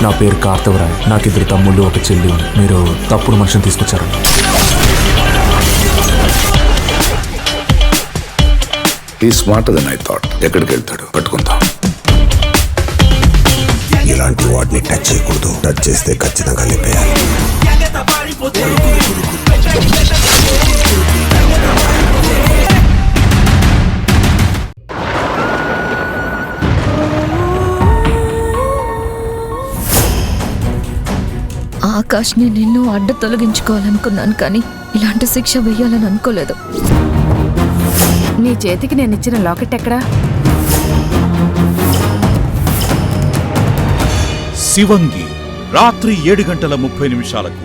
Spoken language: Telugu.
నా పేరు కార్తవరాయ్. నాకు 2 తమ్ముళ్ళు 1 చెల్లి ఉంది. మీరు తప్పుడు మనిషిని తీసుకొచ్చారు. ఈ స్మార్టర్ దెన్ ఐ థాట్. ఎక్కడికి వెళ్తాడు? పట్టుకుందాం. ఇలాంటి వాటిని టచ్ చేయకూడదు. టచ్ చేస్తే ఖచ్చితంగా లేపేయాలి. ఆకాష్ని నిన్ను అడ్డ తొలగించుకోవాలనుకున్నాను, కానీ ఇలాంటి శిక్ష వెయ్యాలని అనుకోలేదు. నీ చేతికి నేను ఇచ్చిన లాకెట్ ఎక్కడా? శివంగి రాత్రి 7:30 నిమిషాలకు